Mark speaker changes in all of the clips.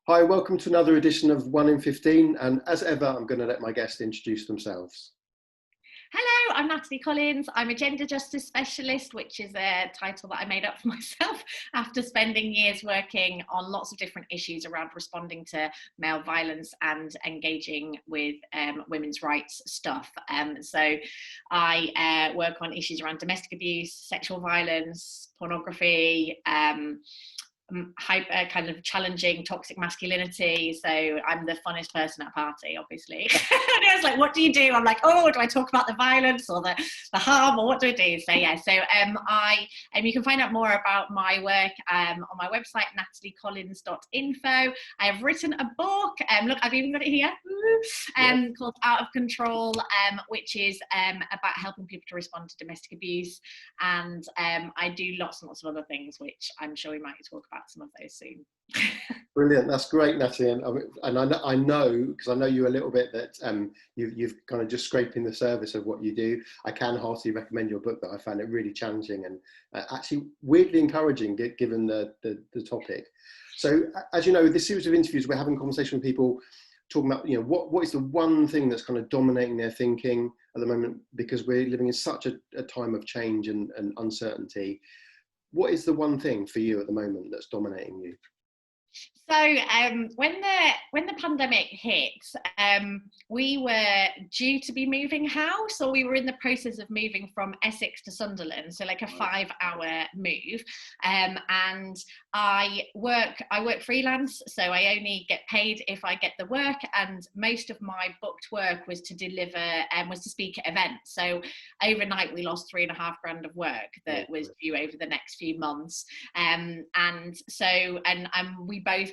Speaker 1: Hi, welcome to another edition of 1 in 15. And as ever, I'm going to let my guests introduce themselves.
Speaker 2: Hello, I'm Natalie Collins. I'm a gender justice specialist, which is a title that I made up for myself after spending years working on lots of different issues around responding to male violence and engaging with women's rights stuff. So I work on issues around domestic abuse, sexual violence, pornography, kind of challenging toxic masculinity. So I'm the funnest person at a party, obviously. And I was like, what do you do? I'm like, oh, do I talk about the violence or the harm, or what do I do? So yeah, so you can find out more about my work on my website, nataliecollins.info. I have written a book, look, I've even got it here, called Out of Control, which is about helping people to respond to domestic abuse. And I do lots and lots of other things, which I'm sure we might talk about some of those soon.
Speaker 1: Brilliant, that's great, Natalie. And I know, because I know you a little bit, that you've kind of just scraping the surface of what you do. I can heartily recommend your book, that I found it really challenging and actually weirdly encouraging given the topic. So as you know, this series of interviews, we're having a conversation with people talking about, you know, what is the one thing that's kind of dominating their thinking at the moment, because we're living in such a time of change and uncertainty. What is the one thing for you at the moment that's dominating you?
Speaker 2: So when the pandemic hit, we were due to be moving house, or we were in the process of moving from Essex to Sunderland, so like a 5-hour move. And I work freelance, so I only get paid if I get the work, and most of my booked work was to deliver was to speak at events. So overnight we lost $3,500 of work that was due over the next few months.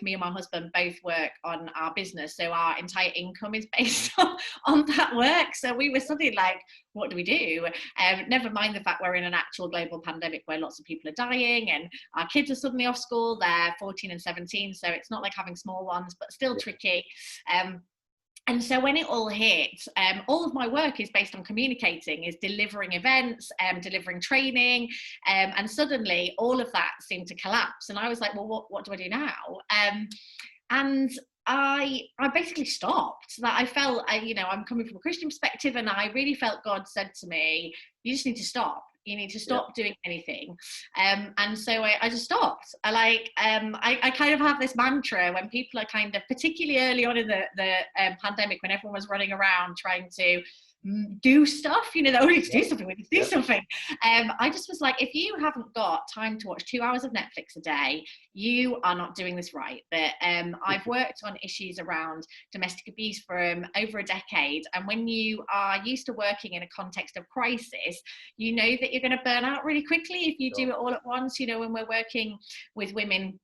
Speaker 2: Me and my husband both work on our business, so our entire income is based on that work. So we were suddenly like, what do we do? Never mind the fact we're in an actual global pandemic where lots of people are dying, and our kids are suddenly off school. They're 14 and 17, so it's not like having small ones, but still tricky. And so when it all hit, all of my work is based on communicating, is delivering events, delivering training, and suddenly all of that seemed to collapse. And I was like, well, what do I do now? And I basically stopped. That I felt, I'm coming from a Christian perspective, and I really felt God said to me, you just need to stop. You need to stop doing anything. And so I just stopped. I kind of have this mantra when people are kind of, particularly early on in the pandemic, when everyone was running around trying to do stuff, we need to do something, we need to do something. I just was like, if you haven't got time to watch 2 hours of Netflix a day, you are not doing this right. But I've worked on issues around domestic abuse for over a decade, and when you are used to working in a context of crisis, you know that you're going to burn out really quickly if you do it all at once. When we're working with women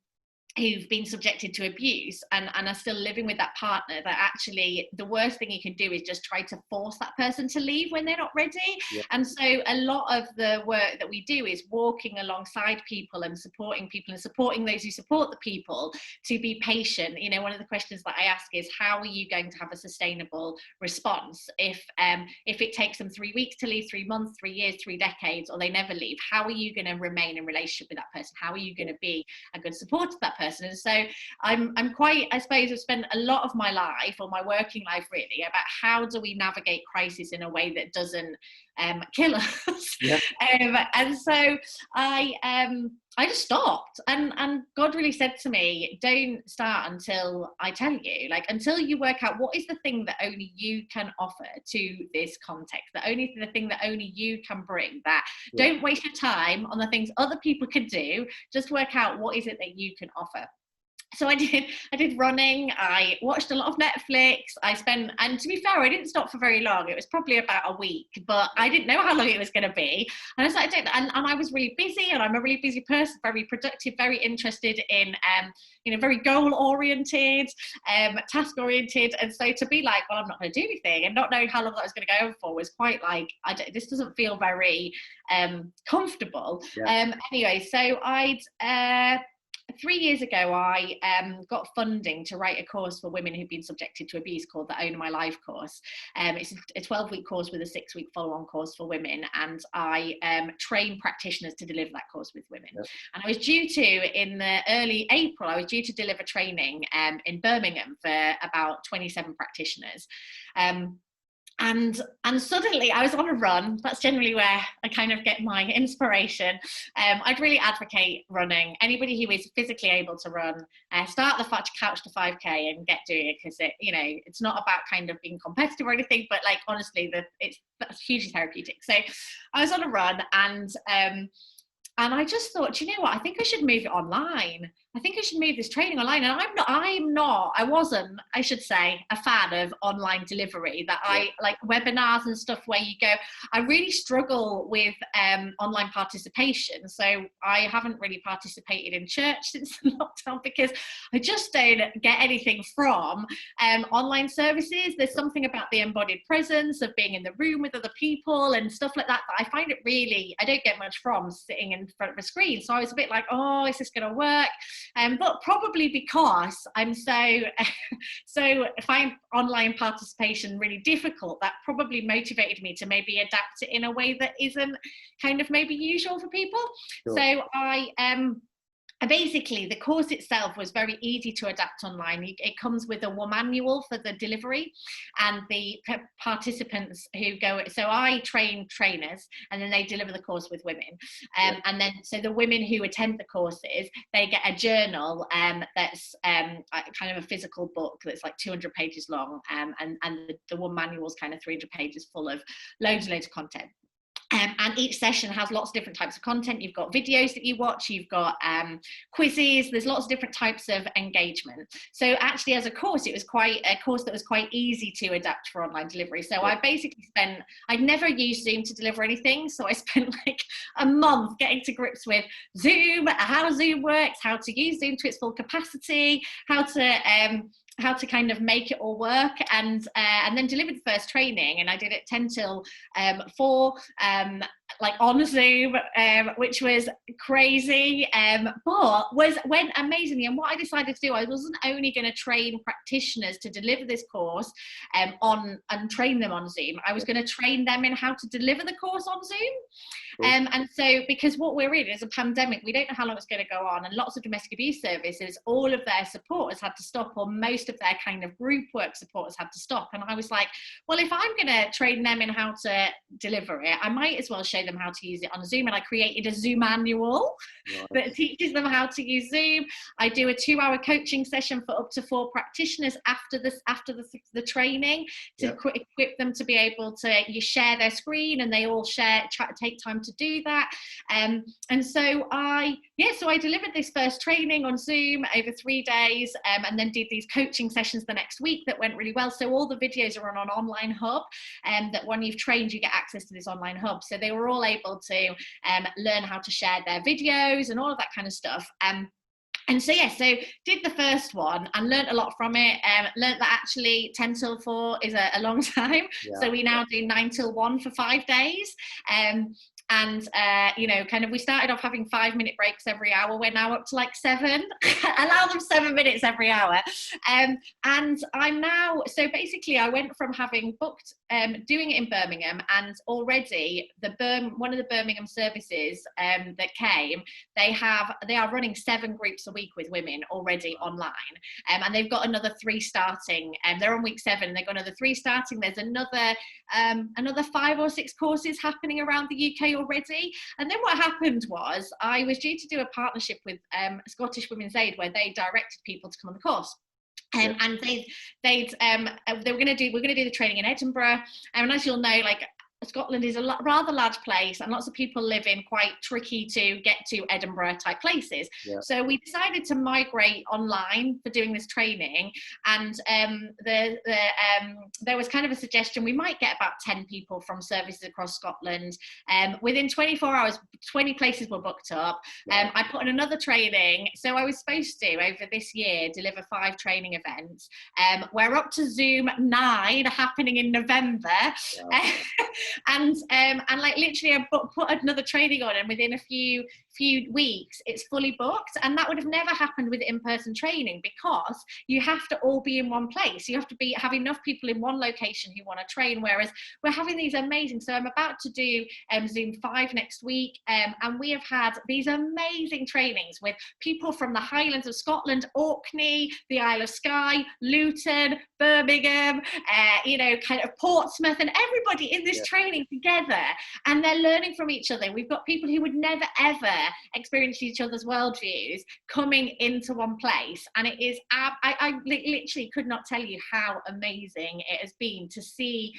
Speaker 2: who've been subjected to abuse and are still living with that partner, that actually the worst thing you can do is just try to force that person to leave when they're not ready. And so a lot of the work that we do is walking alongside people and supporting those who support the people to be patient. One of the questions that I ask is, how are you going to have a sustainable response if it takes them 3 weeks to leave, 3 months, 3 years, 3 decades, or they never leave? How are you going to remain in relationship with that person? How are you going to be a good support to that person? And so I'm quite, I suppose, I've spent a lot of my life, or my working life really, about how do we navigate crisis in a way that doesn't kill us. And so I just stopped, and God really said to me, don't start until I tell you, until you work out what is the thing that only you can offer to this context, the thing that only you can bring. Don't waste your time on the things other people could do, just work out what is it that you can offer. So I did running. I watched a lot of Netflix. And to be fair, I didn't stop for very long. It was probably about a week, but I didn't know how long it was going to be. And I was like, and I was really busy, and I'm a really busy person, very productive, very interested in, very goal-oriented, task-oriented. And so to be like, well, I'm not going to do anything, and not knowing how long that was going to go for, was quite like, this doesn't feel very comfortable. Anyway, so 3 years ago, I got funding to write a course for women who've been subjected to abuse called the Own My Life course. It's a 12-week course with a 6-week follow-on course for women, and I train practitioners to deliver that course with women. Yep. And I was due to, in the early April, I was due to deliver training in Birmingham for about 27 practitioners. And suddenly I was on a run. That's generally where I kind of get my inspiration. I'd really advocate running. Anybody who is physically able to run, start the couch to 5K and get doing it, because it's not about kind of being competitive or anything, but like honestly, that's hugely therapeutic. So I was on a run, and I just thought, you know what, I think I should move it online. I think I should move this training online. And I wasn't, I should say, a fan of online delivery, that I like webinars and stuff where you go. I really struggle with online participation. So I haven't really participated in church since the lockdown, because I just don't get anything from online services. There's something about the embodied presence of being in the room with other people and stuff like that, I find it really, I don't get much from sitting in front of a screen. So I was a bit like, oh, is this going to work? But probably because I'm so find online participation really difficult, that probably motivated me to maybe adapt it in a way that isn't kind of maybe usual for people. Sure. So basically, the course itself was very easy to adapt online. It comes with a manual for the delivery, and the participants who go, so I train trainers, and then they deliver the course with women. And then, so the women who attend the courses, they get a journal that's kind of a physical book that's like 200 pages long, and the one manual is kind of 300 pages full of loads and loads of content. And each session has lots of different types of content. You've got videos that you watch, you've got quizzes, there's lots of different types of engagement. So actually, as a course, it was quite a course that was quite easy to adapt for online delivery. So I basically I'd never used Zoom to deliver anything. So I spent like a month getting to grips with Zoom, how Zoom works, how to use Zoom to its full capacity, how to kind of make it all work, and then delivered the first training, and I did it 10 till 4, like on Zoom, which was crazy, but went amazingly. And what I decided to do, I wasn't only going to train practitioners to deliver this course and train them on Zoom, I was going to train them in how to deliver the course on Zoom. And so, because what we're in is a pandemic, we don't know how long it's going to go on, and lots of domestic abuse services, all of their support has had to stop, or most of their kind of group work support has had to stop. And I was like, well, if I'm going to train them in how to deliver it, I might as well show them how to use it on Zoom. And I created a Zoom manual that teaches them how to use Zoom. I do a 2-hour coaching session for up to 4 practitioners after the training to equip them to be able to share their screen, and they all take time to do that. And so I delivered this first training on Zoom over 3 days, and then did these coaching sessions the next week that went really well. So all the videos are on an online hub, that when you've trained, you get access to this online hub. So they were all able to learn how to share their videos and all of that kind of stuff. And so, so did the first one and learned a lot from it. Learned that actually 10 till 4 is a long time. Yeah. So we now do 9 till 1 for 5 days. And kind of, we started off having 5-minute breaks every hour. We're now up to like 7. Allow them 7 minutes every hour. And I'm now, so basically I went from having booked, doing it in Birmingham, and already one of the Birmingham services that came, they are running 7 groups a week with women already online. And they've got another 3 starting, and they're on week 7, and they've got another 3 starting. There's another 5 or 6 courses happening around the UK already. And then what happened was, I was due to do a partnership with Scottish Women's Aid, where they directed people to come on the course. And we're going to do the training in Edinburgh. And as you'll know, like, Scotland is a rather large place, and lots of people live in quite tricky to get to Edinburgh type places. Yeah. So we decided to migrate online for doing this training, and there was kind of a suggestion we might get about 10 people from services across Scotland. Within 24 hours, 20 places were booked up. Yeah. I put on another training. So I was supposed to, over this year, deliver 5 training events. We're up to Zoom 9 happening in November. Yeah. And like literally I put another training on, and within a few weeks it's fully booked. And that would have never happened with in-person training, because you have to all be in one place. You have to have enough people in one location who want to train, whereas we're having these amazing, so I'm about to do Zoom 5 next week, and we have had these amazing trainings with people from the Highlands of Scotland, Orkney, the Isle of Skye, Luton, Birmingham, kind of Portsmouth, and everybody in this training together, and they're learning from each other. We've got people who would never ever experience each other's worldviews coming into one place, and it is I literally could not tell you how amazing it has been to see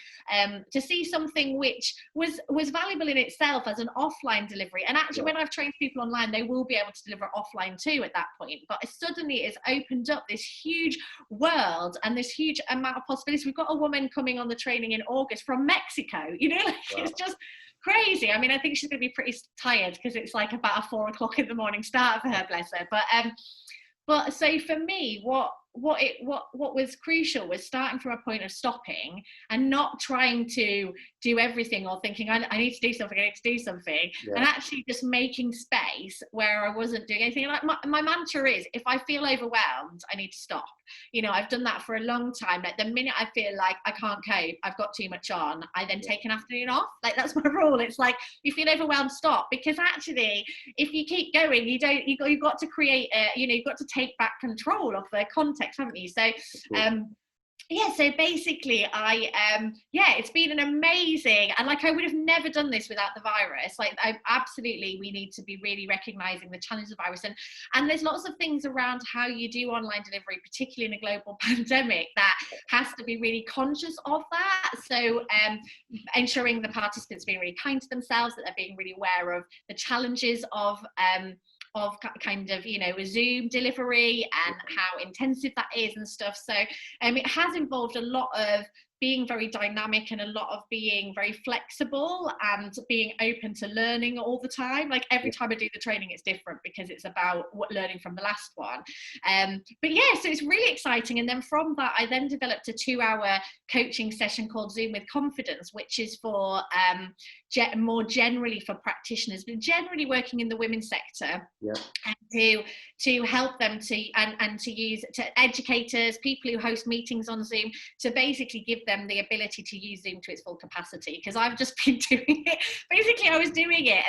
Speaker 2: something which was valuable in itself as an offline delivery. And actually, when I've trained people online, they will be able to deliver offline too at that point. But suddenly it's opened up this huge world and this huge amount of possibilities. We've got a woman coming on the training in August from Mexico, It's just crazy. I mean, I think she's going to be pretty tired because it's like about a 4 o'clock in the morning start for her, bless her. But so for me, what was crucial was starting from a point of stopping and not trying to do everything or thinking I need to do something, and actually just making space where I wasn't doing anything. Like my mantra is, if I feel overwhelmed, I need to stop. I've done that for a long time. Like the minute I feel like I can't cope, I've got too much on, I then take an afternoon off. Like that's my rule. It's like, you feel overwhelmed, stop, because actually if you keep going, you've got to create you've got to take back control of the context, haven't you? So so basically it's been an amazing, and like I would have never done this without the virus. Like we need to be really recognizing the challenge of the virus, and there's lots of things around how you do online delivery, particularly in a global pandemic, that has to be really conscious of that. So ensuring the participants being really kind to themselves, that they're being really aware of the challenges of kind of a Zoom delivery and how intensive that is and stuff. So it has involved a lot of being very dynamic and a lot of being very flexible and being open to learning all the time. Like every time I do the training, it's different because it's about learning from the last one. But so it's really exciting. And then from that, I then developed a 2-hour coaching session called Zoom with Confidence, which is for more generally for practitioners, but generally working in the women's sector, and to help them to use to educators, people who host meetings on Zoom, to basically give them the ability to use Zoom to its full capacity. Because I've just been doing it. Basically, I was doing it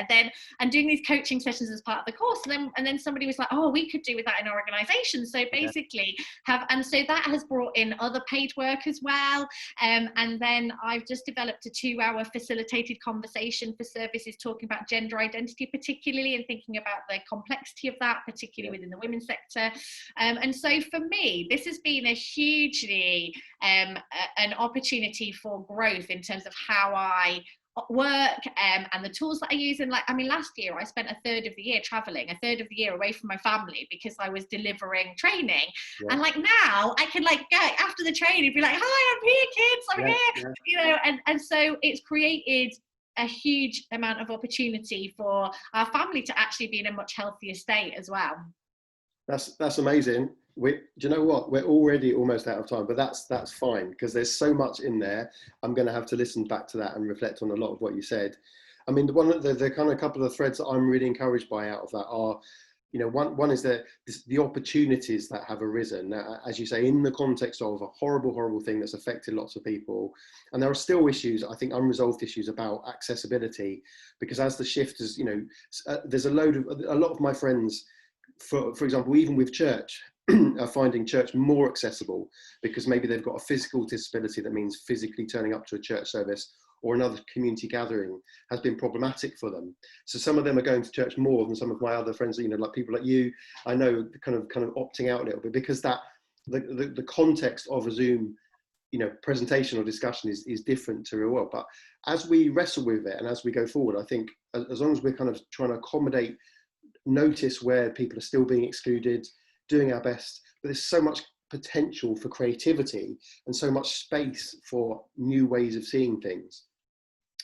Speaker 2: and doing these coaching sessions as part of the course, and then somebody was like, "Oh, we could do with that in our organisation." So basically, so that has brought in other paid work as well. And then I've just developed a 2-hour facilitated conversation for services talking about gender identity, particularly, and thinking about the complexity of that, particularly within the women's sector. And so for me, this has been a hugely an opportunity for growth in terms of how I work and the tools that I use. And last year I spent a third of the year traveling, a third of the year away from my family because I was delivering training. And now I can go after the training and be like, "Hi, I'm here, kids, I'm here." And so it's created a huge amount of opportunity for our family to actually be in a much healthier state as well.
Speaker 1: That's amazing. Do you know what? We're already almost out of time, but that's fine, because there's so much in there. I'm going to have to listen back to that and reflect on a lot of what you said. I mean, the kind of couple of threads that I'm really encouraged by out of that are, one is the opportunities that have arisen, as you say, in the context of a horrible thing that's affected lots of people. And there are still issues, I think, unresolved issues about accessibility, because as the shift is, there's a lot of my friends, for example, even with church, are finding church more accessible because maybe they've got a physical disability that means physically turning up to a church service or another community gathering has been problematic for them. So some of them are going to church more than some of my other friends, like people like you, I know, kind of opting out a little bit, because that the context of a Zoom presentation or discussion is different to real world. But as we wrestle with it and as we go forward, I think as long as we're kind of trying to accommodate, notice where people are still being excluded, doing our best, but there's so much potential for creativity and so much space for new ways of seeing things.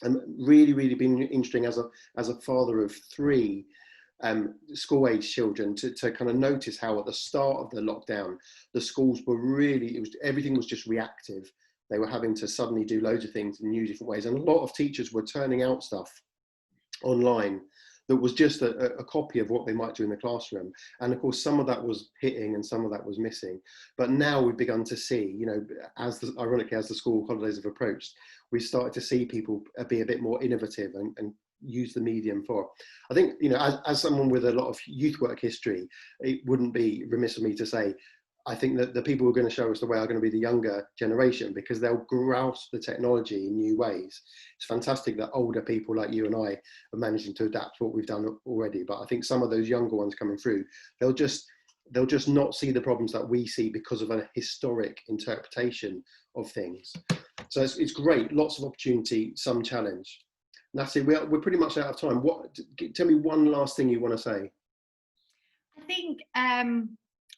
Speaker 1: And really been interesting as a father of 3 school-age children to kind of notice how at the start of the lockdown, the schools were everything was just reactive. They were having to suddenly do loads of things in new different ways. And a lot of teachers were turning out stuff online that was just a copy of what they might do in the classroom. And of course, some of that was hitting and some of that was missing. But now we've begun to see, you know, ironically, as the school holidays have approached, we've started to see people be a bit more innovative and use the medium for. I think, you know, as someone with a lot of youth work history, it wouldn't be remiss of me to say, I think that the people who are going to show us the way are going to be the younger generation, because they'll grasp the technology in new ways. It's fantastic that older people like you and I are managing to adapt what we've done already. But I think some of those younger ones coming through, they'll just not see the problems that we see because of a historic interpretation of things. So it's great, lots of opportunity, some challenge. Natalie, we're pretty much out of time. Tell me one last thing you want to say.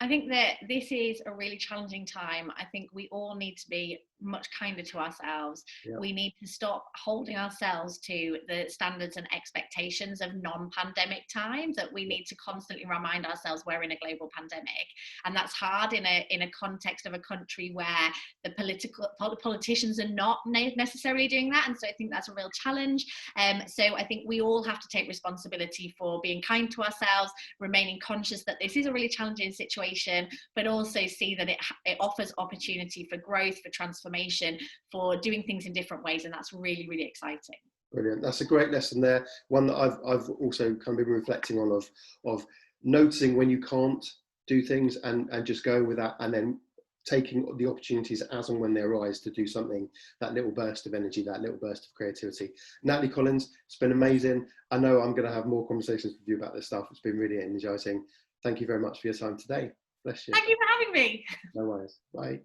Speaker 2: I think that this is a really challenging time. I think we all need to be much kinder to ourselves. Yeah. We need to stop holding ourselves to the standards and expectations of non-pandemic time, that we need to constantly remind ourselves we're in a global pandemic. And that's hard in a context of a country where the politicians are not necessarily doing that. And so I think that's a real challenge. So I think we all have to take responsibility for being kind to ourselves, remaining conscious that this is a really challenging situation, but also see that it offers opportunity for growth, for transformation, for doing things in different ways, and that's really, really exciting.
Speaker 1: Brilliant. That's a great lesson there. One that I've also kind of been reflecting on, of noticing when you can't do things and just going with that, and then taking the opportunities as and when they arise to do something, that little burst of energy, that little burst of creativity. Natalie Collins, it's been amazing. I know I'm going to have more conversations with you about this stuff. It's been really energizing. Thank you very much for your time today. Bless you.
Speaker 2: Thank you for having me.
Speaker 1: No worries. Bye.